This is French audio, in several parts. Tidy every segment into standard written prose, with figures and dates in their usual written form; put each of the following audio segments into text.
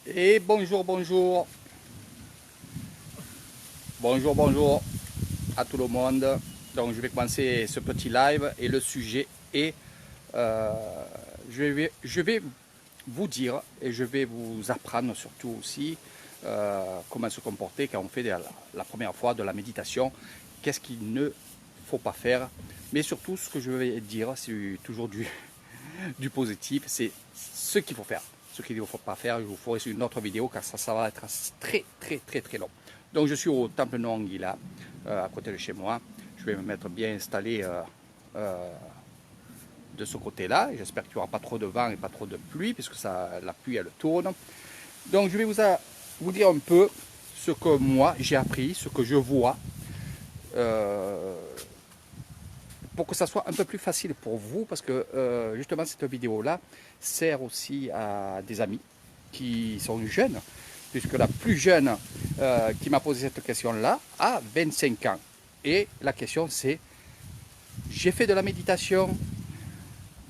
Et bonjour, bonjour à tout le monde. Donc je vais commencer ce petit live et le sujet est, euh, je vais vous dire et je vais vous apprendre surtout aussi comment se comporter quand on fait la première fois de la méditation, qu'est-ce qu'il ne faut pas faire, mais surtout ce que je vais dire, c'est toujours du positif, c'est ce qu'il faut faire. Ce qu'il ne faut pas faire, je vous ferai sur une autre vidéo car ça va être très long. Donc je suis au temple Noangila, à côté de chez moi. Je vais me mettre bien installé de ce côté-là. J'espère qu'il n'y aura pas trop de vent et pas trop de pluie, puisque la pluie elle tourne. Donc je vais vous dire un peu ce que moi j'ai appris, ce que je vois, euh, pour que ça soit un peu plus facile pour vous, parce que justement cette vidéo-là sert aussi à des amis qui sont jeunes, puisque la plus jeune qui m'a posé cette question-là a 25 ans. Et la question c'est, j'ai fait de la méditation,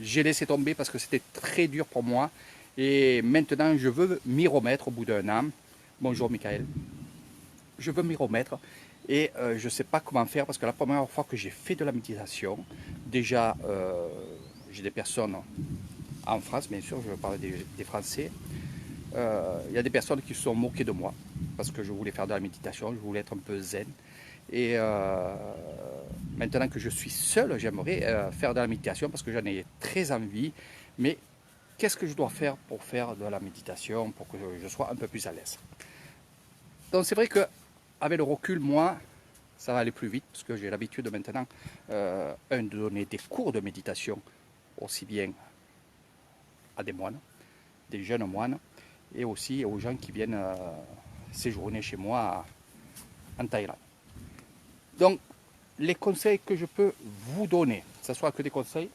j'ai laissé tomber parce que c'était très dur pour moi, et maintenant je veux m'y remettre au bout d'un an. Bonjour Michael. Je veux m'y remettre et je ne sais pas comment faire parce que la première fois que j'ai fait de la méditation, déjà j'ai des personnes en France, bien sûr, je veux parler des Français, il y a des personnes qui se sont moquées de moi parce que je voulais faire de la méditation, je voulais être un peu zen. Et maintenant que je suis seul, j'aimerais faire de la méditation parce que j'en ai très envie. Mais qu'est-ce que je dois faire pour faire de la méditation, pour que je sois un peu plus à l'aise? Donc c'est vrai que avec le recul, moi, ça va aller plus vite parce que j'ai l'habitude maintenant de donner des cours de méditation aussi bien à des moines, des jeunes moines, et aussi aux gens qui viennent séjourner chez moi en Thaïlande. Donc, les conseils que je peux vous donner, ce ne soit que des conseils.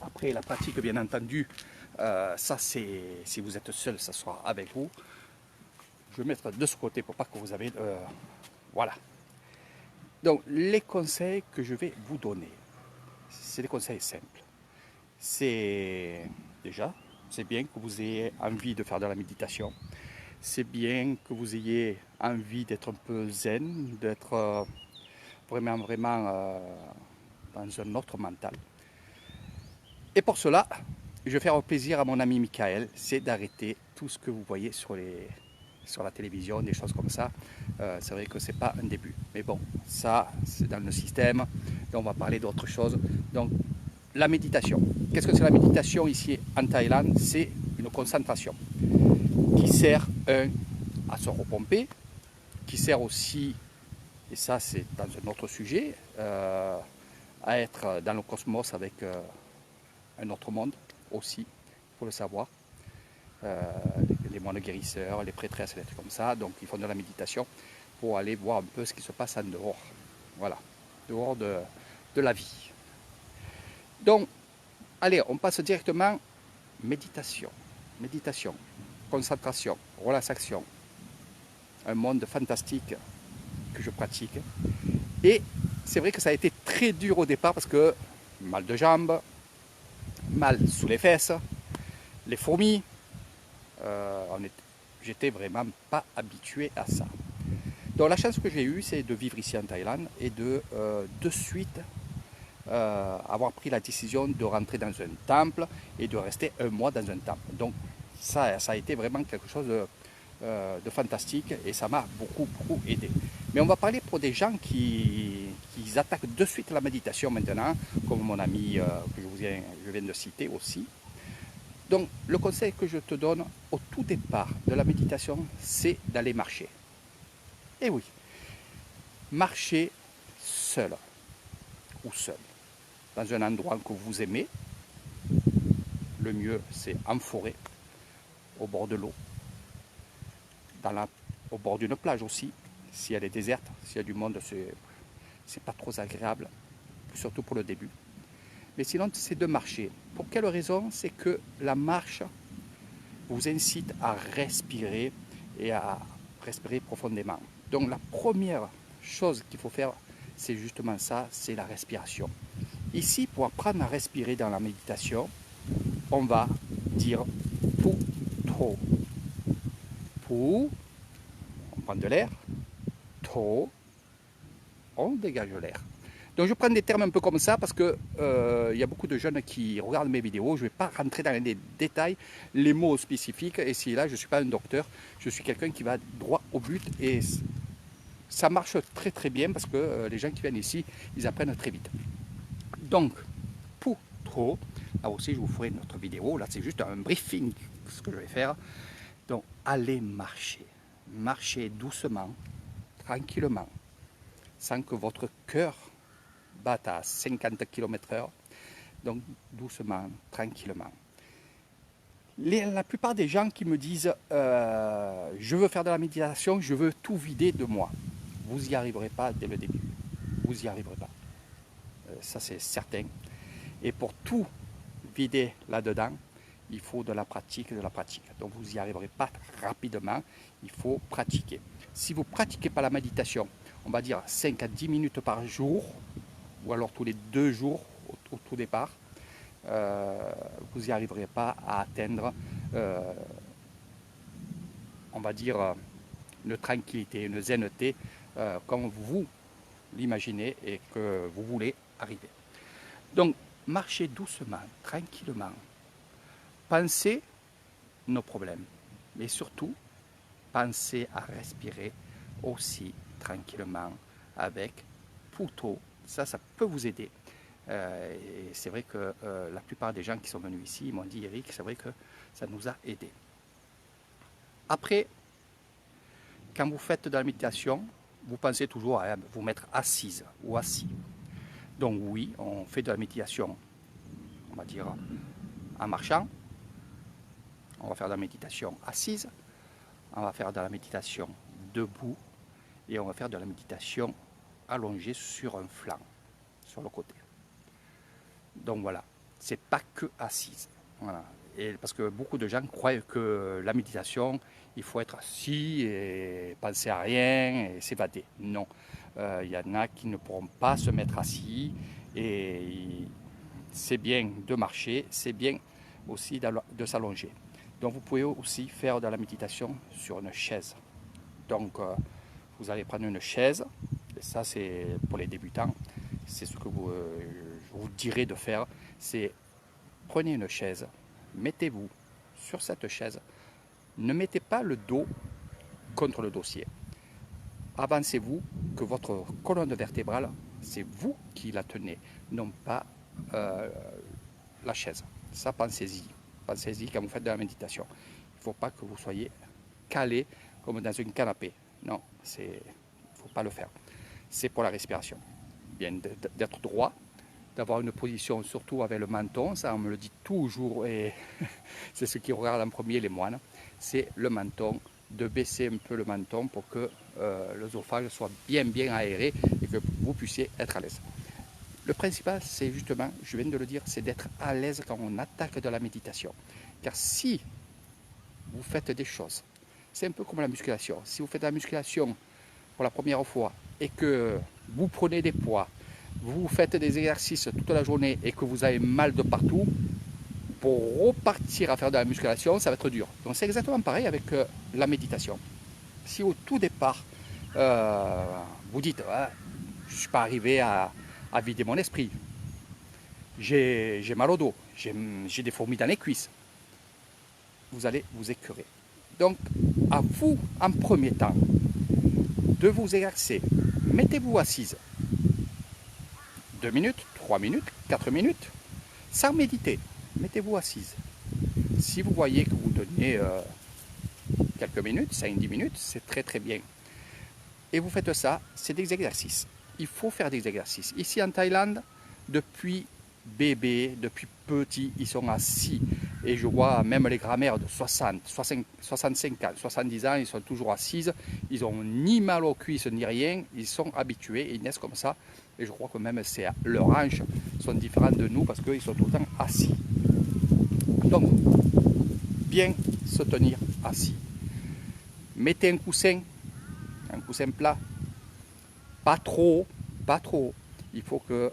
Après, la pratique, bien entendu, ça c'est, si vous êtes seul, ça sera avec vous. Je vais mettre de ce côté pour pas que vous avez... voilà. Donc, les conseils que je vais vous donner, c'est des conseils simples. C'est déjà, c'est bien que vous ayez envie de faire de la méditation. C'est bien que vous ayez envie d'être un peu zen, d'être vraiment dans un autre mental. Et pour cela, je vais faire plaisir à mon ami Michael, c'est d'arrêter tout ce que vous voyez sur la télévision, des choses comme ça. C'est vrai que c'est pas un début. Mais bon, ça, c'est dans le système. Et on va parler d'autre chose. Donc, la méditation. Qu'est-ce que c'est la méditation ici en Thaïlande? C'est une concentration qui sert, à se repomper, qui sert aussi, et ça c'est dans un autre sujet, à être dans le cosmos avec un autre monde aussi, il faut le savoir. Euh, les moines guérisseurs, les prêtresses, des trucs comme ça, donc ils font de la méditation pour aller voir un peu ce qui se passe en dehors. Voilà, dehors de la vie. Donc, allez, on passe directement méditation, méditation, concentration, relaxation, un monde fantastique que je pratique. Et c'est vrai que ça a été très dur au départ parce que mal de jambes, mal sous les fesses, les fourmis, j'étais vraiment pas habitué à ça. Donc la chance que j'ai eue, c'est de vivre ici en Thaïlande et de suite avoir pris la décision de rentrer dans un temple et de rester un mois dans un temple. Donc ça a été vraiment quelque chose de fantastique et ça m'a beaucoup aidé. Mais on va parler pour des gens qui attaquent de suite la méditation maintenant, comme mon ami que je viens de citer aussi. Donc le conseil que je te donne au tout départ de la méditation, c'est d'aller marcher. Et oui, marcher seul ou seul, dans un endroit que vous aimez. Le mieux, c'est en forêt, au bord de l'eau, au bord d'une plage aussi. Si elle est déserte, s'il y a du monde, c'est pas trop agréable, surtout pour le début. Mais sinon, c'est de marcher. Pour quelle raison? C'est que la marche vous incite à respirer et à respirer profondément. Donc la première chose qu'il faut faire, c'est justement ça, c'est la respiration. Ici, pour apprendre à respirer dans la méditation, on va dire tout trop. Pu, on prend de l'air. To, on dégage l'air. Donc je prends des termes un peu comme ça parce que y a beaucoup de jeunes qui regardent mes vidéos. Je ne vais pas rentrer dans les détails, les mots spécifiques. Et si là, je ne suis pas un docteur, je suis quelqu'un qui va droit au but. Et ça marche très très bien parce que les gens qui viennent ici, ils apprennent très vite. Donc, pour trop, là aussi je vous ferai une autre vidéo. Là c'est juste un briefing, ce que je vais faire. Donc, allez marcher. Marchez doucement, tranquillement, sans que votre cœur batte à 50 km/h. Donc doucement, tranquillement. La plupart des gens qui me disent je veux faire de la méditation, je veux tout vider de moi. Vous n'y arriverez pas dès le début. Vous n'y arriverez pas. Ça c'est certain. Et pour tout vider là-dedans, il faut de la pratique, de la pratique. Donc vous n'y arriverez pas rapidement, il faut pratiquer. Si vous ne pratiquez pas la méditation, on va dire 5 à 10 minutes par jour, ou alors tous les 2 jours au tout départ, vous n'y arriverez pas à atteindre, on va dire, une tranquillité, une zenneté, comme vous l'imaginez et que vous voulez arriver. Donc, marchez doucement, tranquillement. Pensez nos problèmes, mais surtout, pensez à respirer aussi tranquillement avec Puto. Ça peut vous aider. Et c'est vrai que la plupart des gens qui sont venus ici m'ont dit, Eric, c'est vrai que ça nous a aidés. Après, quand vous faites de la méditation, vous pensez toujours à vous mettre assise ou assis. Donc oui, on fait de la méditation, on va dire, en marchant. On va faire de la méditation assise. On va faire de la méditation debout. Et on va faire de la méditation allongée sur un flanc, sur le côté. Donc voilà, c'est pas que assise. Voilà. Et parce que beaucoup de gens croient que la méditation, il faut être assis et penser à rien et s'évader. Non, il y en a qui ne pourront pas se mettre assis et c'est bien de marcher, c'est bien aussi de s'allonger. Donc vous pouvez aussi faire de la méditation sur une chaise. Donc vous allez prendre une chaise, et ça c'est pour les débutants, c'est ce que je vous dirais de faire, c'est prenez une chaise, mettez-vous sur cette chaise, ne mettez pas le dos contre le dossier. Avancez-vous, que votre colonne vertébrale, c'est vous qui la tenez, non pas la chaise. Ça, pensez-y. Pensez-y quand vous faites de la méditation. Il ne faut pas que vous soyez calé comme dans un canapé. Non, il ne faut pas le faire. C'est pour la respiration. Bien d'être droit, d'avoir une position, surtout avec le menton, ça on me le dit toujours, et c'est ce qui regarde en premier les moines, c'est le menton, de baisser un peu le menton pour que l'œsophage soit bien aéré et que vous puissiez être à l'aise. Le principal, c'est justement, je viens de le dire, c'est d'être à l'aise quand on attaque de la méditation. Car si vous faites des choses, c'est un peu comme la musculation. Si vous faites de la musculation pour la première fois et que vous prenez des poids, vous faites des exercices toute la journée et que vous avez mal de partout, pour repartir à faire de la musculation, ça va être dur. Donc c'est exactement pareil avec la méditation. Si au tout départ, vous dites ah, je ne suis pas arrivé à vider mon esprit, j'ai mal au dos, j'ai des fourmis dans les cuisses, vous allez vous écœurer. Donc à vous, en premier temps, de vous exercer. Mettez-vous assise 2 minutes, 3 minutes, 4 minutes, sans méditer. Mettez-vous assise. Si vous voyez que vous donnez quelques minutes, 5-10 minutes, c'est très bien. Et vous faites ça, c'est des exercices. Il faut faire des exercices. Ici en Thaïlande, depuis bébé, depuis petit, ils sont assis. Et je vois même les grands-mères de 60, 65 ans, 70 ans, ils sont toujours assises. Ils n'ont ni mal aux cuisses ni rien. Ils sont habitués, ils naissent comme ça. Et je crois que même leurs hanches sont différentes de nous parce qu'ils sont tout le temps assis. Donc, bien se tenir assis. Mettez un coussin plat, pas trop. Il faut que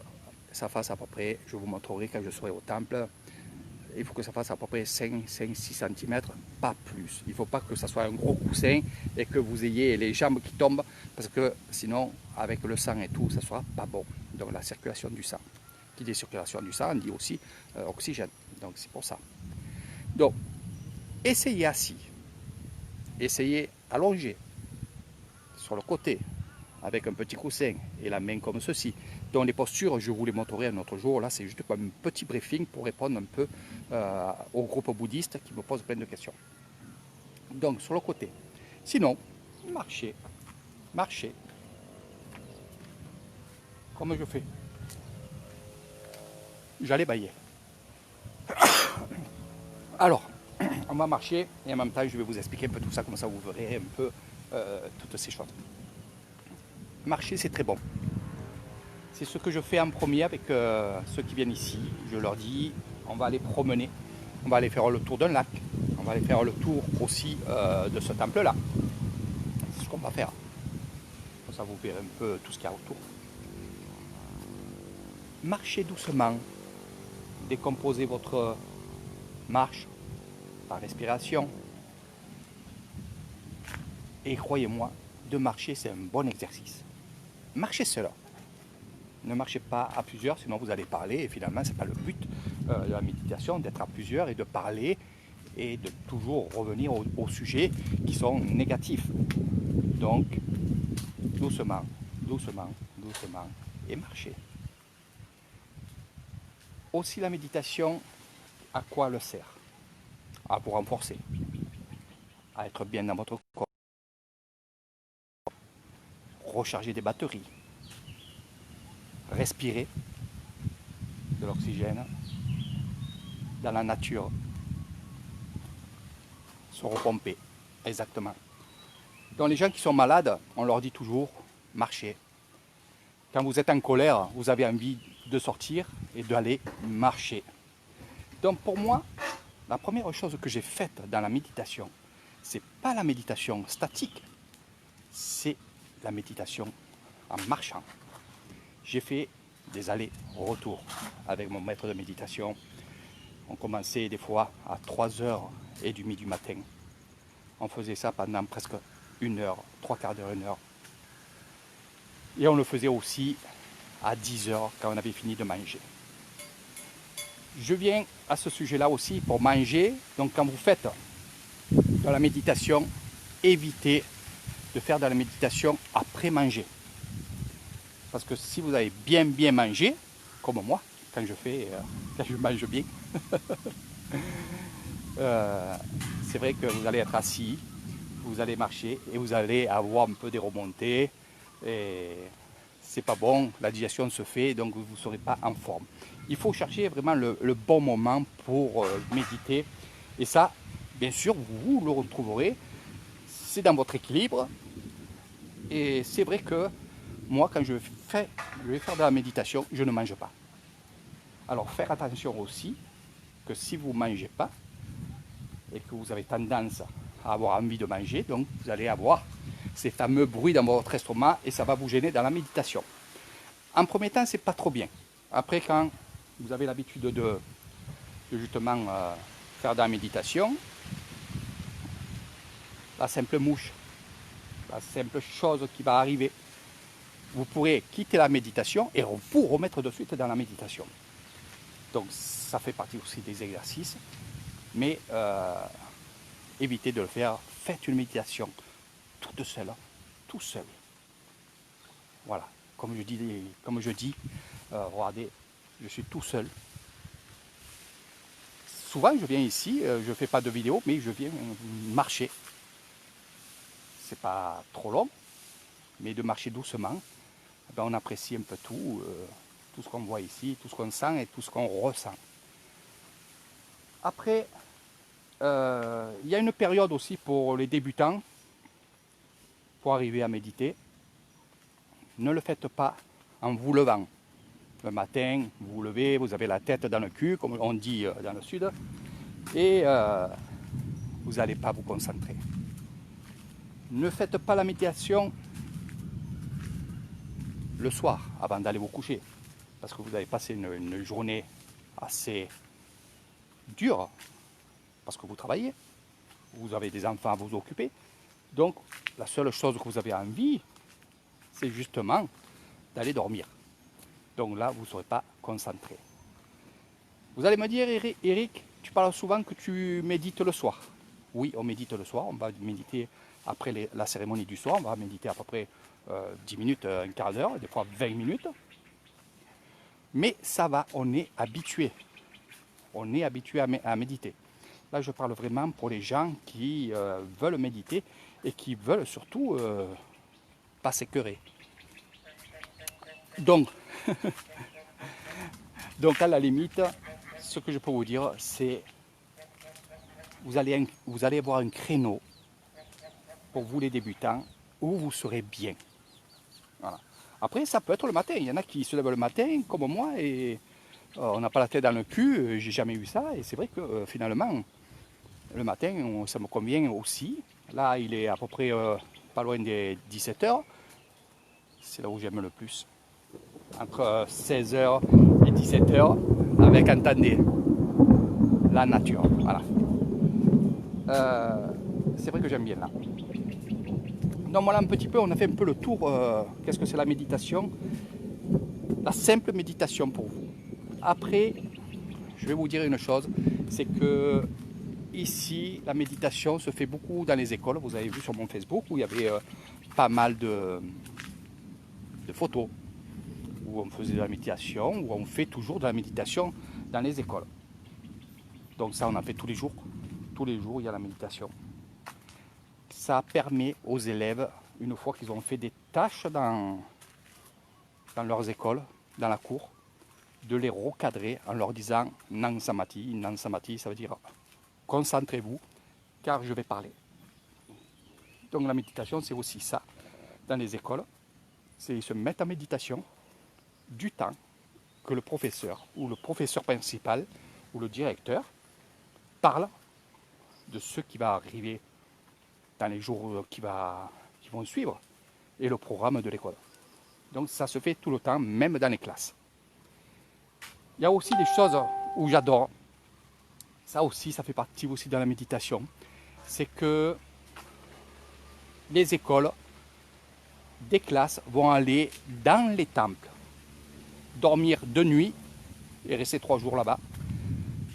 ça fasse à peu près, je vous montrerai quand je serai au temple, il faut que ça fasse à peu près 5-6 cm, pas plus. Il ne faut pas que ça soit un gros coussin et que vous ayez les jambes qui tombent, parce que sinon, avec le sang et tout, ça ne sera pas bon. Donc la circulation du sang. Qui dit circulation du sang, on dit aussi oxygène. Donc c'est pour ça. Donc, essayez assis. Essayez allongé sur le côté, avec un petit coussin et la main comme ceci. Donc les postures, je vous les montrerai un autre jour. Là, c'est juste comme un petit briefing pour répondre un peu au groupe bouddhiste qui me pose plein de questions. Donc sur le côté. Sinon, marchez, marchez, comme je fais. J'allais bailler. Alors, on va marcher et en même temps, je vais vous expliquer un peu tout ça, comme ça vous verrez un peu toutes ces choses. Marcher, c'est très bon. C'est ce que je fais en premier avec ceux qui viennent ici. Je leur dis, on va aller promener, on va aller faire le tour d'un lac, on va aller faire le tour aussi de ce temple-là. C'est ce qu'on va faire. Comme ça, vous verrez un peu tout ce qu'il y a autour. Marchez doucement, décomposez votre marche par respiration. Et croyez-moi, de marcher, c'est un bon exercice. Marchez seul. Ne marchez pas à plusieurs, sinon vous allez parler. Et finalement, ce n'est pas le but de la méditation, d'être à plusieurs et de parler et de toujours revenir aux sujets qui sont négatifs. Donc, doucement, doucement, doucement et marchez. Aussi, la méditation, à quoi elle sert? À vous renforcer, à être bien dans votre corps, recharger des batteries, respirer de l'oxygène dans la nature, se repomper, exactement. Donc les gens qui sont malades, on leur dit toujours, marchez. Quand vous êtes en colère, vous avez envie de sortir et d'aller marcher. Donc pour moi, la première chose que j'ai faite dans la méditation, c'est pas la méditation statique, c'est la méditation en marchant. J'ai fait des allers-retours avec mon maître de méditation. On commençait des fois à 3h30 du matin. On faisait ça pendant presque 1 heure, 3/4 d'heure, 1 heure. Et on le faisait aussi à 10h quand on avait fini de manger. Je viens à ce sujet-là aussi pour manger. Donc quand vous faites de la méditation, évitez de faire de la méditation après manger. Parce que si vous avez bien mangé, comme moi, quand je mange bien, c'est vrai que vous allez être assis, vous allez marcher et vous allez avoir un peu des remontées. Et c'est pas bon, la digestion se fait, donc vous ne serez pas en forme. Il faut chercher vraiment le bon moment pour méditer. Et ça, bien sûr, vous le retrouverez. C'est dans votre équilibre. Et c'est vrai que moi, quand je vais faire de la méditation, je ne mange pas. Alors, faire attention aussi que si vous ne mangez pas et que vous avez tendance à avoir envie de manger, donc vous allez avoir ces fameux bruits dans votre estomac et ça va vous gêner dans la méditation. En premier temps, c'est pas trop bien. Après, quand vous avez l'habitude de justement faire de la méditation, la simple mouche, la simple chose qui va arriver, vous pourrez quitter la méditation et vous remettre de suite dans la méditation. Donc ça fait partie aussi des exercices, mais évitez de le faire. Faites une méditation toute seule, tout seul. Voilà, comme je dis, regardez, je suis tout seul. Souvent je viens ici, je ne fais pas de vidéo, mais je viens marcher. C'est pas trop long, mais de marcher doucement, ben on apprécie un peu tout ce qu'on voit ici, tout ce qu'on sent et tout ce qu'on ressent. Après, il y a une période aussi pour les débutants, pour arriver à méditer. Ne le faites pas en vous levant. Le matin, vous vous levez, vous avez la tête dans le cul, comme on dit dans le sud, et vous n'allez pas vous concentrer. Ne faites pas la méditation le soir, avant d'aller vous coucher, parce que vous avez passé une journée assez dur, parce que vous travaillez, vous avez des enfants à vous occuper. Donc, la seule chose que vous avez envie, c'est justement d'aller dormir. Donc là, vous ne serez pas concentré. Vous allez me dire, Eric, tu parles souvent que tu médites le soir. Oui, on médite le soir, on va méditer après la cérémonie du soir, on va méditer à peu près 10 minutes, un quart d'heure, des fois 20 minutes. Mais ça va, on est habitué. On est habitué à méditer. Là, je parle vraiment pour les gens qui veulent méditer et qui veulent surtout pas s'écœurer. Donc, donc, à la limite, ce que je peux vous dire, c'est vous allez avoir un créneau pour vous les débutants où vous serez bien. Voilà. Après, ça peut être le matin. Il y en a qui se lèvent le matin, comme moi, et on n'a pas la tête dans le cul. J'ai jamais eu ça. Et c'est vrai que finalement, le matin, ça me convient aussi. Là, il est à peu près pas loin des 17 h. C'est là où j'aime le plus. Entre 16 h et 17 h, avec, entendez, la nature. Voilà. C'est vrai que j'aime bien là. Donc voilà un petit peu, on a fait un peu le tour. Qu'est-ce que c'est la méditation? La simple méditation pour vous. Après, je vais vous dire une chose, c'est que ici, la méditation se fait beaucoup dans les écoles. Vous avez vu sur mon Facebook où il y avait pas mal de photos où on faisait de la méditation, où on fait toujours de la méditation dans les écoles. Donc ça, on en fait tous les jours. Tous les jours, il y a la méditation. Ça permet aux élèves, une fois qu'ils ont fait des tâches dans leurs écoles, dans la cour, de les recadrer en leur disant Nan Samati. Nan Samati, ça veut dire concentrez-vous, car je vais parler. Donc la méditation, c'est aussi ça. Dans les écoles, c'est se mettre en méditation du temps que le professeur ou le professeur principal ou le directeur parle de ce qui va arriver dans les jours qui vont suivre et le programme de l'école. Donc ça se fait tout le temps, même dans les classes. Il y a aussi des choses où j'adore. Ça aussi, ça fait partie aussi de la méditation. C'est que les écoles, des classes vont aller dans les temples, dormir de nuit et rester 3 jours là-bas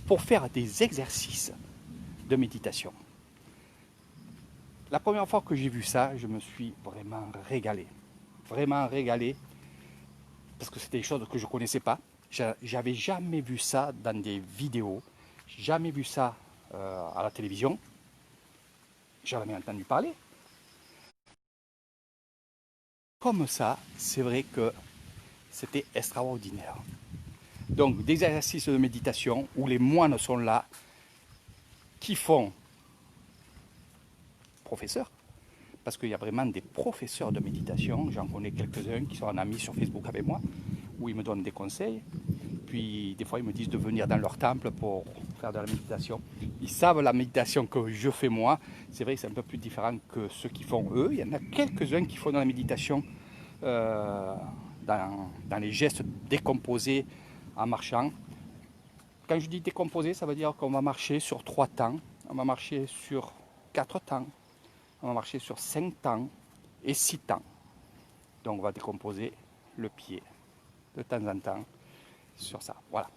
pour faire des exercices de méditation. La première fois que j'ai vu ça, je me suis vraiment régalé. Vraiment régalé. Parce que c'était des choses que je ne connaissais pas. J'avais jamais vu ça dans des vidéos. Jamais vu ça à la télévision. J'en avais entendu parler. Comme ça, c'est vrai que c'était extraordinaire. Donc des exercices de méditation où les moines sont là, qui font professeurs, parce qu'il y a vraiment des professeurs de méditation, j'en connais quelques-uns qui sont en amis sur Facebook avec moi, où ils me donnent des conseils, puis des fois ils me disent de venir dans leur temple pour faire de la méditation. Ils savent la méditation que je fais moi, c'est vrai que c'est un peu plus différent que ceux qui font eux, il y en a quelques-uns qui font de la méditation dans les gestes décomposés en marchant. Quand je dis décomposé, ça veut dire qu'on va marcher sur 3 temps, on va marcher sur 4 temps, on va marcher sur 5 temps et 6 temps. Donc on va décomposer le pied de temps en temps sur ça. Voilà.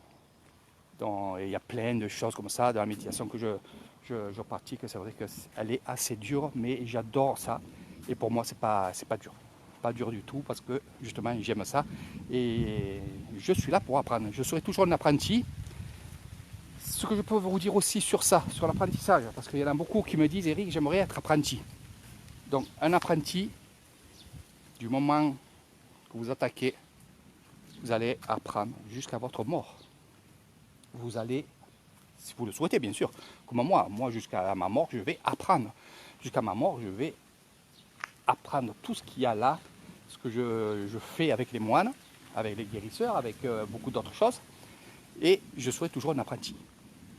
Donc il y a plein de choses comme ça dans la méditation que je pratique. C'est vrai qu'elle est assez dure, mais j'adore ça. Et pour moi, c'est pas dur. Pas dur du tout parce que justement j'aime ça. Et je suis là pour apprendre. Je serai toujours un apprenti. Ce que je peux vous dire aussi sur ça, sur l'apprentissage, parce qu'il y en a beaucoup qui me disent Eric, j'aimerais être apprenti. Donc un apprenti, du moment que vous attaquez, vous allez apprendre jusqu'à votre mort. Vous allez, si vous le souhaitez bien sûr, comme moi jusqu'à ma mort, je vais apprendre. Jusqu'à ma mort, je vais apprendre tout ce qu'il y a là, ce que je fais avec les moines, avec les guérisseurs, avec beaucoup d'autres choses. Et je serai toujours un apprenti.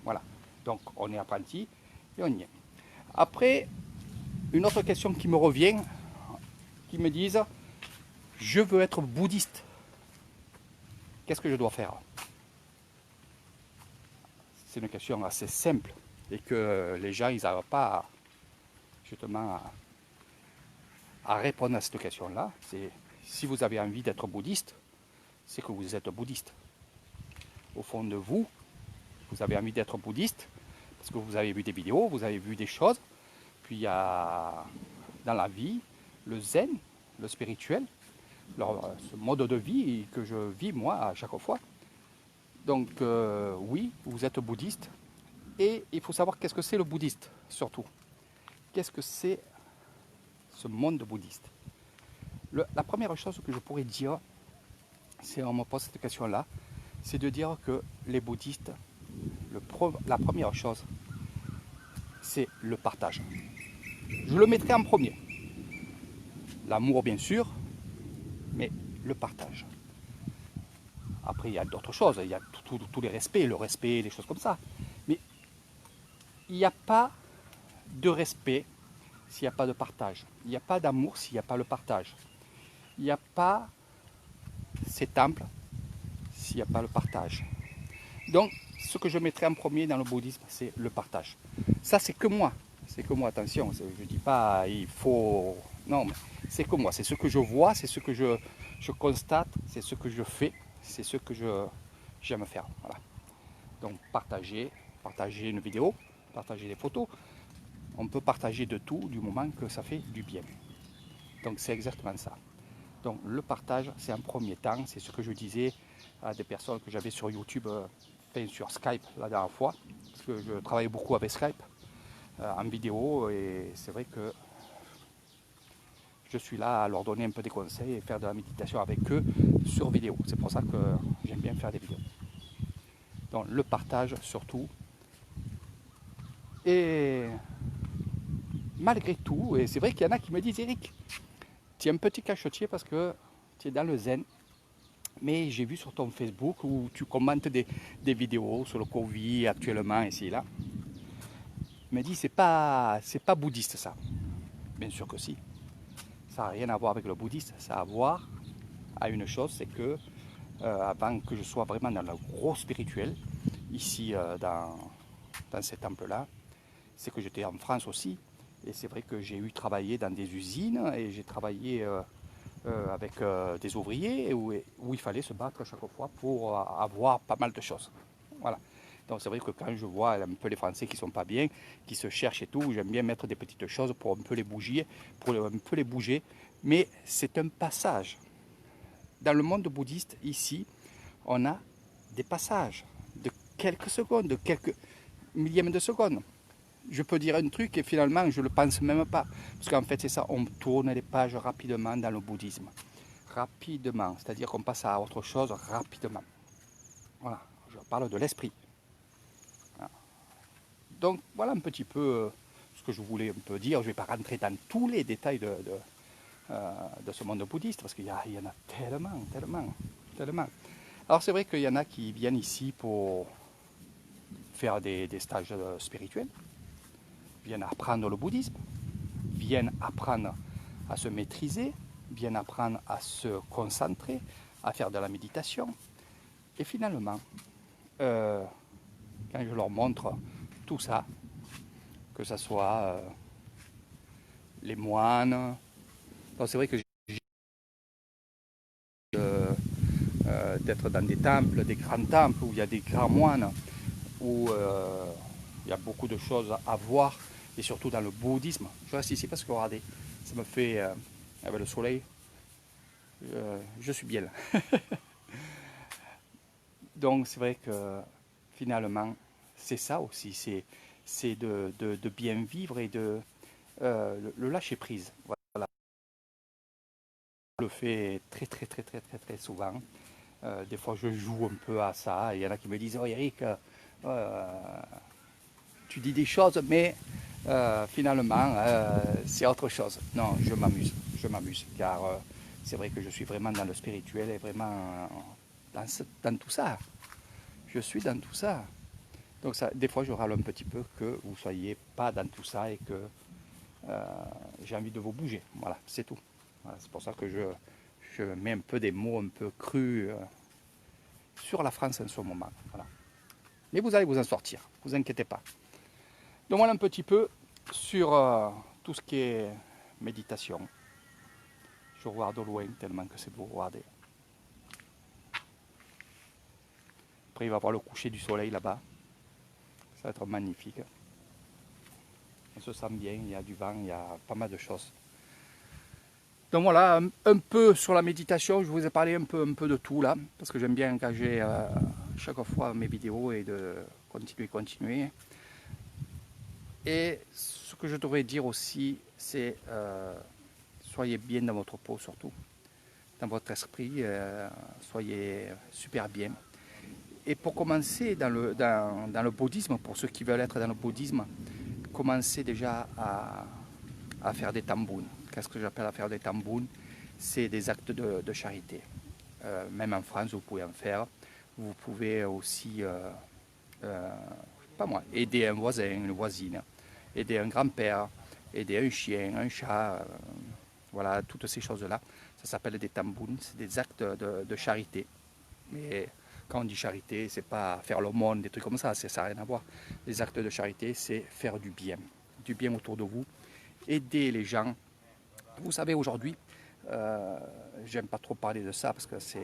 Voilà. Donc on est apprenti et on y est. Après, une autre question qui me revient, qui me disent, je veux être bouddhiste. Qu'est-ce que je dois faire? c'est une question assez simple et que les gens, ils n'arrivent pas justement à répondre à cette question-là. C'est si vous avez envie d'être bouddhiste, c'est que vous êtes bouddhiste. Au fond de vous, vous avez envie d'être bouddhiste parce que vous avez vu des vidéos, vous avez vu des choses. Puis il y a dans la vie le zen, le spirituel, ce mode de vie que je vis moi à chaque fois. Donc oui, vous êtes bouddhiste et il faut savoir qu'est-ce que c'est le bouddhiste surtout. Qu'est-ce que c'est ce monde bouddhiste? La première chose que je pourrais dire, si on me pose cette question-là, c'est de dire que les bouddhistes, la première chose, c'est le partage. Je le mettrai en premier. L'amour, bien sûr, mais le partage. Après, il y a d'autres choses, il y a tous les respects, le respect, des choses comme ça. Mais il n'y a pas de respect s'il n'y a pas de partage. Il n'y a pas d'amour s'il n'y a pas le partage. Il n'y a pas ces temples s'il n'y a pas le partage. Donc, ce que je mettrai en premier dans le bouddhisme, c'est le partage. Ça, c'est que moi. C'est que moi, attention. Je ne dis pas il faut... Non, mais c'est que moi. C'est ce que je vois, c'est ce que je constate, c'est ce que je fais, c'est ce que j'aime faire. Voilà. Donc, partager une vidéo, partager des photos. On peut partager de tout du moment que ça fait du bien. Donc, c'est exactement ça. Donc, le partage, c'est un premier temps. C'est ce que je disais à des personnes que j'avais sur YouTube, sur Skype la dernière fois, parce que je travaille beaucoup avec Skype en vidéo, et c'est vrai que je suis là à leur donner un peu des conseils et faire de la méditation avec eux sur vidéo. C'est pour ça que j'aime bien faire des vidéos. Donc le partage surtout. Et malgré tout, et c'est vrai qu'il y en a qui me disent Eric, tu es un petit cachetier parce que tu es dans le zen. Mais j'ai vu sur ton Facebook où tu commentes des vidéos sur le Covid actuellement ici et là. Il m'a dit c'est pas bouddhiste ça. Bien sûr que si. Ça n'a rien à voir avec le bouddhiste. Ça a à voir à une chose, c'est que avant que je sois vraiment dans le gros spirituel, ici dans ces temples-là, c'est que j'étais en France aussi. Et c'est vrai que j'ai eu travaillé dans des usines et j'ai travaillé avec des ouvriers où il fallait se battre à chaque fois pour avoir pas mal de choses. Voilà. Donc c'est vrai que quand je vois un peu les Français qui sont pas bien, qui se cherchent et tout, j'aime bien mettre des petites choses pour un peu les bouger, mais c'est un passage. Dans le monde bouddhiste, ici, on a des passages de quelques secondes, de quelques millièmes de secondes. Je peux dire un truc et finalement je ne le pense même pas. Parce qu'en fait c'est ça, on tourne les pages rapidement dans le bouddhisme. Rapidement, c'est-à-dire qu'on passe à autre chose rapidement. Voilà, je parle de l'esprit. Voilà. Donc voilà un petit peu ce que je voulais un peu dire. Je ne vais pas rentrer dans tous les détails de ce monde bouddhiste parce qu'il y en a tellement. Alors c'est vrai qu'il y en a qui viennent ici pour faire des stages spirituels, viennent apprendre le bouddhisme, viennent apprendre à se maîtriser, viennent apprendre à se concentrer, à faire de la méditation. Et finalement, quand je leur montre tout ça, que ce soit les moines, c'est vrai que d'être dans des temples, des grands temples où il y a des grands moines, où il y a beaucoup de choses à voir, et surtout dans le bouddhisme. Je reste ici parce que regardez, ça me fait, avec le soleil, je suis bien là. Donc c'est vrai que finalement, c'est ça aussi, c'est de bien vivre et de le lâcher prise. Voilà. Je le fais très souvent. Des fois je joue un peu à ça, et il y en a qui me disent oh Eric, tu dis des choses mais finalement c'est autre chose. Non, je m'amuse car c'est vrai que je suis vraiment dans le spirituel et vraiment dans tout ça. Je suis dans tout ça. Donc ça, des fois je râle un petit peu que vous ne soyez pas dans tout ça et que j'ai envie de vous bouger. Voilà, c'est tout. Voilà, c'est pour ça que je mets un peu des mots un peu crus sur la France en ce moment. Voilà. Mais vous allez vous en sortir, ne vous inquiétez pas. Donc voilà un petit peu sur tout ce qui est méditation. Je regarde au loin tellement que c'est beau, regardez. Après il va y avoir le coucher du soleil là-bas. Ça va être magnifique. On se sent bien, il y a du vent, il y a pas mal de choses. Donc voilà, un peu sur la méditation, je vous ai parlé un peu de tout là, parce que j'aime bien engager chaque fois mes vidéos et de continuer. Et ce que je devrais dire aussi, c'est soyez bien dans votre peau surtout, dans votre esprit, soyez super bien. Et pour commencer dans le bouddhisme, pour ceux qui veulent être dans le bouddhisme, commencez déjà à faire des tambouns. Qu'est-ce que j'appelle à faire des tambouns? C'est des actes de charité. Même en France, vous pouvez en faire. Vous pouvez aussi, pas moi, aider un voisin, une voisine, aider un grand-père, aider un chien, un chat, voilà, toutes ces choses-là. Ça s'appelle des tambouns, c'est des actes de charité. Mais quand on dit charité, c'est pas faire l'aumône, des trucs comme ça n'a rien à voir. Les actes de charité, c'est faire du bien autour de vous, aider les gens. Vous savez, aujourd'hui, j'aime pas trop parler de ça parce que ça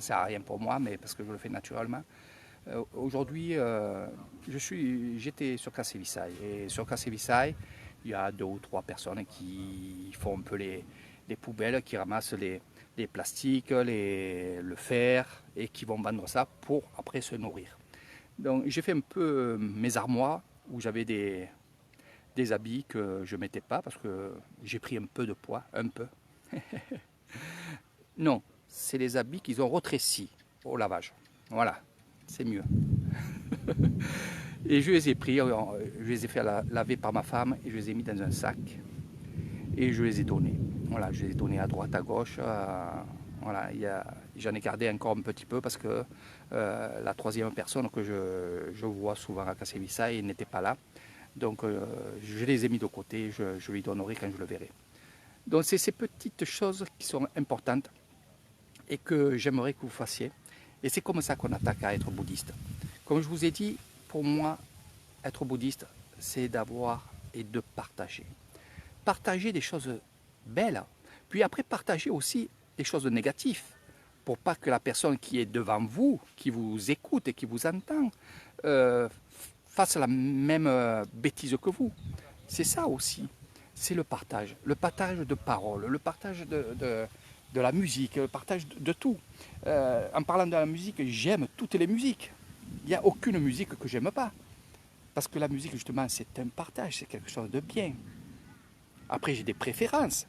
sert à rien pour moi, mais parce que je le fais naturellement. Aujourd'hui, j'étais sur Cassé-Vissaille. Et sur Cassé-Vissaille, il y a 2 ou 3 personnes qui font un peu les poubelles, qui ramassent les plastiques, le fer, et qui vont vendre ça pour après se nourrir. Donc j'ai fait un peu mes armoires où j'avais des habits que je ne mettais pas parce que j'ai pris un peu de poids, un peu. Non, c'est les habits qu'ils ont rétrécis au lavage. Voilà, c'est mieux. Et je les ai pris, je les ai fait laver par ma femme et je les ai mis dans un sac et je les ai donnés. Voilà, je les ai donnés à droite, à gauche. Voilà, j'en ai gardé encore un petit peu parce que la troisième personne que je vois souvent à Cassé-Vissaille n'était pas là. Donc je les ai mis de côté, je lui donnerai quand je le verrai. Donc c'est ces petites choses qui sont importantes et que j'aimerais que vous fassiez. Et c'est comme ça qu'on attaque à être bouddhiste. Comme je vous ai dit, pour moi, être bouddhiste, c'est d'avoir et de partager. Partager des choses belles, puis après partager aussi des choses négatives, pour pas que la personne qui est devant vous, qui vous écoute et qui vous entend, fasse la même bêtise que vous. C'est ça aussi, c'est le partage de paroles, le partage de la musique, le partage de tout. En parlant de la musique, j'aime toutes les musiques. Il n'y a aucune musique que j'aime pas. Parce que la musique, justement, c'est un partage, c'est quelque chose de bien. Après, j'ai des préférences.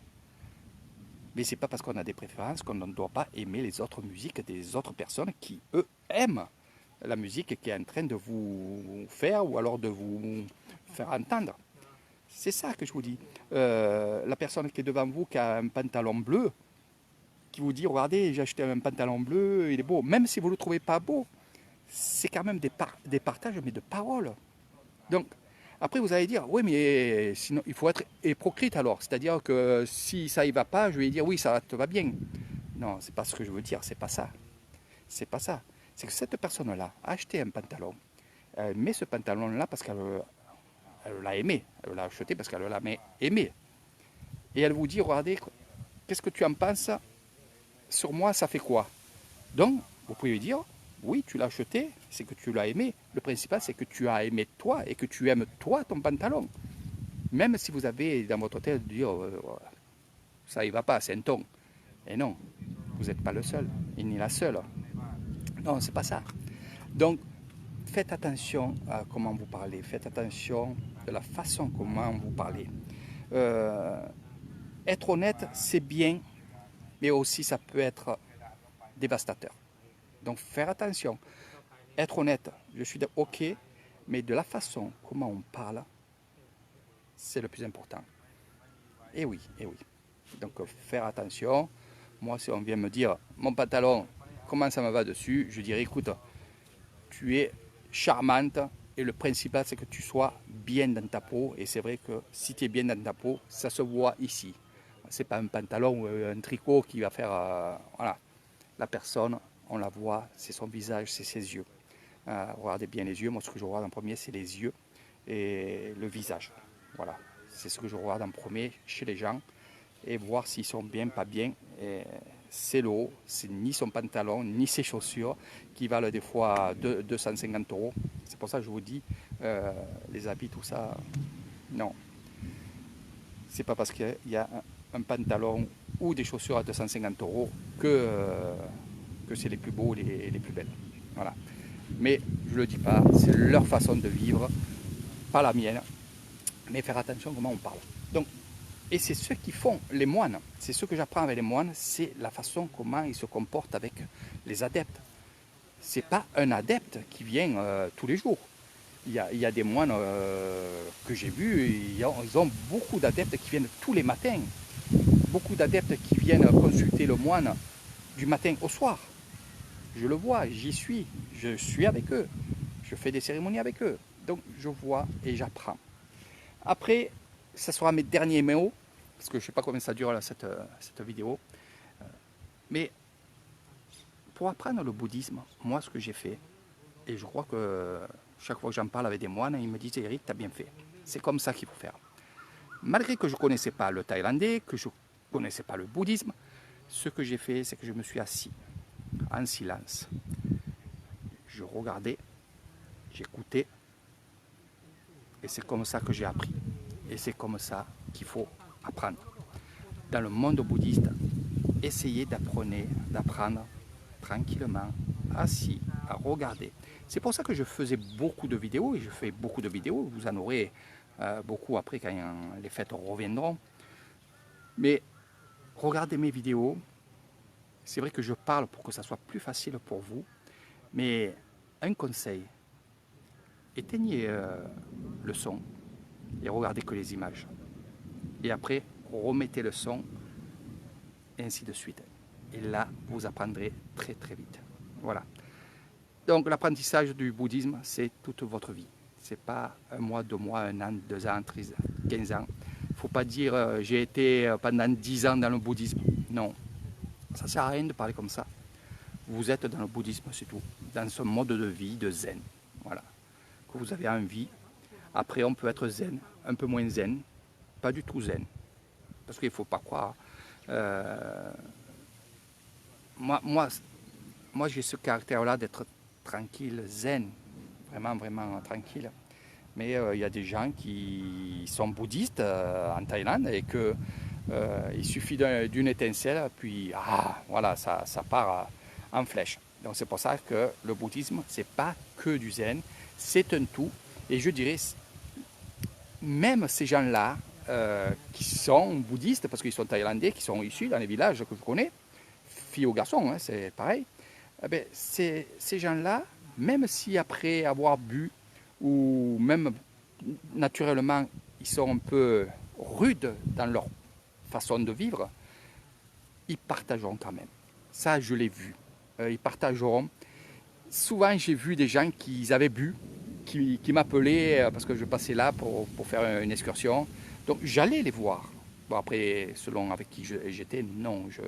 Mais c'est pas parce qu'on a des préférences qu'on ne doit pas aimer les autres musiques des autres personnes qui, eux, aiment la musique qui est en train de vous faire ou alors de vous faire entendre. C'est ça que je vous dis. La personne qui est devant vous, qui a un pantalon bleu, qui vous dit, regardez, j'ai acheté un pantalon bleu, il est beau. Même si vous ne le trouvez pas beau, c'est quand même des partages, mais de paroles. Donc, après, vous allez dire, oui, mais sinon, il faut être hypocrite alors. C'est-à-dire que si ça y va pas, je vais dire, oui, ça te va bien. Non, c'est pas ce que je veux dire, c'est pas ça. C'est pas ça. C'est que cette personne-là a acheté un pantalon. Elle met ce pantalon-là parce qu'elle l'a aimé. Elle l'a acheté parce qu'elle l'a aimé. Et elle vous dit, regardez, qu'est-ce que tu en penses? Sur moi, ça fait quoi? Donc, vous pouvez lui dire, oui, tu l'as acheté, c'est que tu l'as aimé. Le principal, c'est que tu as aimé toi et que tu aimes toi ton pantalon. Même si vous avez dans votre tête de dire, ça y va pas, c'est un ton. Et non, vous n'êtes pas le seul, et ni la seule. Non, c'est pas ça. Donc, faites attention à comment vous parlez, faites attention de la façon comment vous parlez. Être honnête, c'est bien, mais aussi ça peut être dévastateur. Donc, faire attention. Être honnête, je suis ok, mais de la façon comment on parle, c'est le plus important. Et oui, et oui. Donc faire attention. Moi, si on vient me dire, mon pantalon, comment ça me va dessus, je dirais, écoute, tu es charmante et le principal, c'est que tu sois bien dans ta peau. Et c'est vrai que si tu es bien dans ta peau, ça se voit ici. C'est pas un pantalon ou un tricot qui va faire... voilà. La personne, on la voit, c'est son visage, c'est ses yeux. Regardez bien les yeux. Moi, ce que je regarde en premier, c'est les yeux et le visage. Voilà, c'est ce que je regarde en premier chez les gens et voir s'ils sont bien, pas bien. C'est le haut, c'est ni son pantalon, ni ses chaussures qui valent des fois 250 €. C'est pour ça que je vous dis, les habits, tout ça, non. C'est pas parce qu'il y a un pantalon ou des chaussures à 250 € que c'est les plus beaux, les plus belles. Voilà. Mais je ne le dis pas, c'est leur façon de vivre, pas la mienne. Mais faire attention comment on parle. Donc, et c'est ce qui font les moines. C'est ce que j'apprends avec les moines, c'est la façon comment ils se comportent avec les adeptes. C'est pas un adepte qui vient tous les jours. Il y a des moines que j'ai vus, ils ont beaucoup d'adeptes qui viennent tous les matins. Beaucoup d'adeptes qui viennent consulter le moine du matin au soir. Je le vois, j'y suis, je suis avec eux, je fais des cérémonies avec eux. Donc je vois et j'apprends. Après, ce sera mes derniers mots, parce que je ne sais pas combien ça dure là, cette vidéo. Mais pour apprendre le bouddhisme, moi ce que j'ai fait, et je crois que chaque fois que j'en parle avec des moines, ils me disent Eric, tu as bien fait. C'est comme ça qu'il faut faire. Malgré que je ne connaissais pas le thaïlandais, que je ne connaissais pas le bouddhisme, ce que j'ai fait, c'est que je me suis assis en silence. Je regardais, j'écoutais, et c'est comme ça que j'ai appris. Et c'est comme ça qu'il faut apprendre. Dans le monde bouddhiste, essayez d'apprendre tranquillement, assis, à regarder. C'est pour ça que je faisais beaucoup de vidéos, et je fais beaucoup de vidéos, vous en aurez beaucoup après quand les fêtes reviendront. Mais regardez mes vidéos, c'est vrai que je parle pour que ça soit plus facile pour vous, mais un conseil, éteignez le son et regardez que les images. Et après, remettez le son, et ainsi de suite. Et là, vous apprendrez très très vite. Voilà. Donc l'apprentissage du bouddhisme, c'est toute votre vie. C'est pas un mois, 2 mois, 1 an, 2 ans, 15 ans. Il ne faut pas dire j'ai été pendant 10 ans dans le bouddhisme. Non, ça ne sert à rien de parler comme ça. Vous êtes dans le bouddhisme, c'est tout. Dans ce mode de vie de zen. Voilà. Que vous avez envie. Après, on peut être zen, un peu moins zen, pas du tout zen. Parce qu'il ne faut pas croire. Moi j'ai ce caractère-là d'être tranquille, zen, vraiment, vraiment tranquille. Mais il y a des gens qui sont bouddhistes en Thaïlande et que il suffit d'une étincelle, puis voilà, ça part en flèche. Donc c'est pour ça que le bouddhisme, c'est pas que du zen, c'est un tout. Et je dirais, même ces gens-là qui sont bouddhistes, parce qu'ils sont thaïlandais, qui sont issus dans les villages que je connais, filles ou garçons, hein, c'est pareil, eh bien, ces gens-là, même si après avoir bu, ou même naturellement, ils sont un peu rudes dans leur façon de vivre, ils partageront quand même. Ça, je l'ai vu. Ils partageront. Souvent, j'ai vu des gens qui avaient bu, qui m'appelaient parce que je passais là pour faire une excursion. Donc, j'allais les voir. Bon, après, selon avec qui j'étais, non, je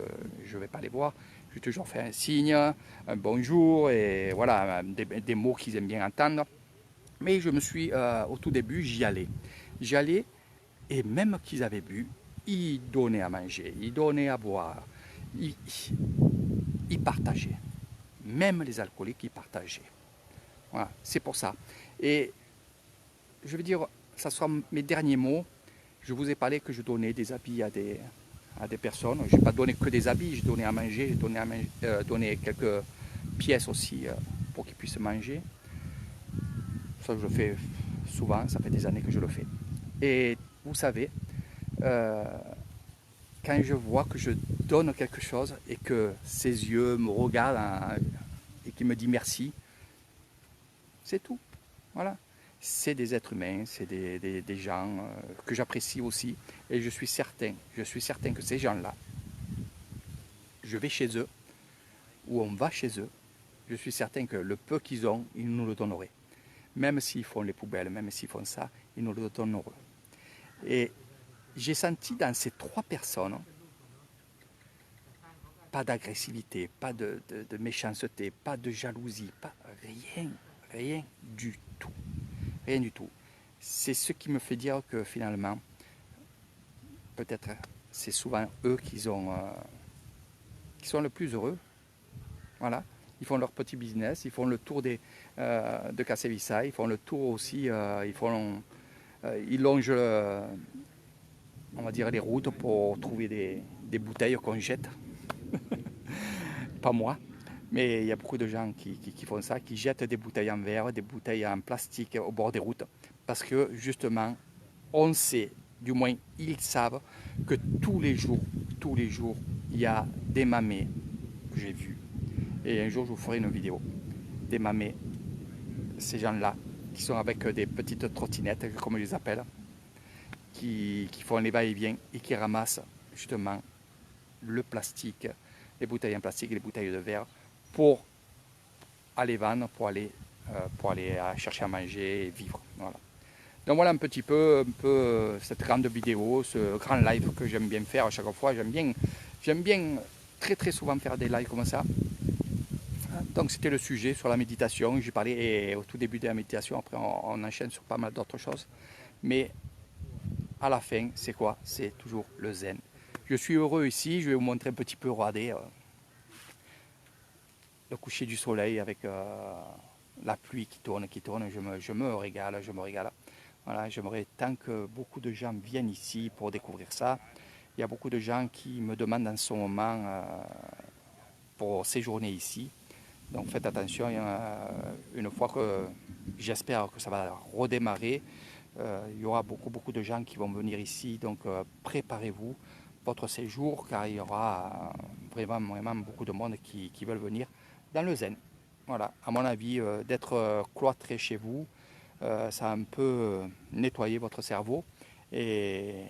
ne vais pas les voir. Je vais toujours faire un signe, un bonjour, et voilà, des mots qu'ils aiment bien entendre. Mais je me suis, au tout début, j'y allais. J'y allais, et même qu'ils avaient bu, ils donnaient à manger, ils donnaient à boire, ils partageaient. Même les alcooliques, ils partageaient. Voilà, c'est pour ça. Et je veux dire, ça soit mes derniers mots. Je vous ai parlé que je donnais des habits à des personnes. Je n'ai pas donné que des habits, j'ai donné à manger, j'ai donné quelques pièces aussi pour qu'ils puissent manger. Ça, je le fais souvent, ça fait des années que je le fais. Et vous savez, quand je vois que je donne quelque chose et que ses yeux me regardent et qu'il me dit merci, c'est tout. Voilà. C'est des êtres humains, c'est des gens que j'apprécie aussi. Et je suis certain que ces gens-là, je vais chez eux, ou on va chez eux, je suis certain que le peu qu'ils ont, ils nous le donneraient. Même s'ils font les poubelles, même s'ils font ça, ils nous le donneront. Et j'ai senti dans ces 3 personnes, pas d'agressivité, pas de méchanceté, pas de jalousie, pas rien, Rien du tout. Rien du tout. C'est ce qui me fait dire que finalement, peut-être c'est souvent eux qui sont le plus heureux. Voilà. Ils font leur petit business, ils font le tour de Kassavissa, ils font le tour aussi, ils longent, on va dire, les routes pour trouver des bouteilles qu'on jette. Pas moi, mais il y a beaucoup de gens qui font ça, qui jettent des bouteilles en verre, des bouteilles en plastique au bord des routes, parce que justement, on sait, du moins ils savent, que tous les jours, il y a des mamets que j'ai vus. Et un jour, je vous ferai une vidéo des mamets, ces gens-là, qui sont avec des petites trottinettes, comme je les appelle, qui font les va-et-vient et qui ramassent justement le plastique, les bouteilles en plastique et les bouteilles de verre pour aller vendre, pour aller chercher à manger et vivre. Voilà. Donc voilà un petit peu cette grande vidéo, ce grand live que j'aime bien faire à chaque fois. J'aime bien très très souvent faire des lives comme ça. Donc c'était le sujet sur la méditation. J'ai parlé au tout début de la méditation, après on enchaîne sur pas mal d'autres choses. Mais à la fin, c'est quoi? C'est toujours le zen. Je suis heureux ici, je vais vous montrer un petit peu regarder le coucher du soleil avec la pluie qui tourne, je me régale, je me régale. Voilà, j'aimerais tant que beaucoup de gens viennent ici pour découvrir ça. Il y a beaucoup de gens qui me demandent en ce moment pour séjourner ici. Donc faites attention, une fois que j'espère que ça va redémarrer, il y aura beaucoup de gens qui vont venir ici. Donc préparez-vous votre séjour car il y aura vraiment beaucoup de monde qui veulent venir dans le zen. Voilà, à mon avis, d'être cloîtré chez vous, ça a un peu nettoyé votre cerveau et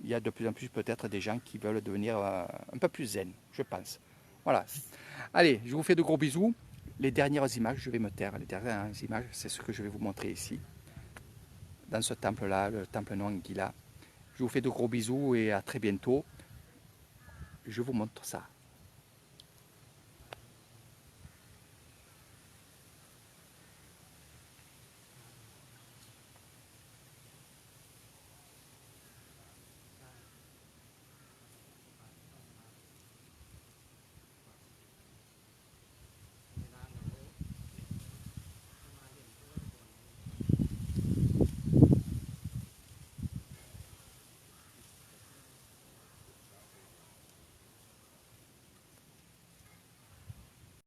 il y a de plus en plus peut-être des gens qui veulent devenir un peu plus zen, je pense. Voilà. Allez, je vous fais de gros bisous. Les dernières images, je vais me taire. Les dernières images, c'est ce que je vais vous montrer ici. Dans ce temple-là, le temple Noangila. Je vous fais de gros bisous et à très bientôt. Je vous montre ça.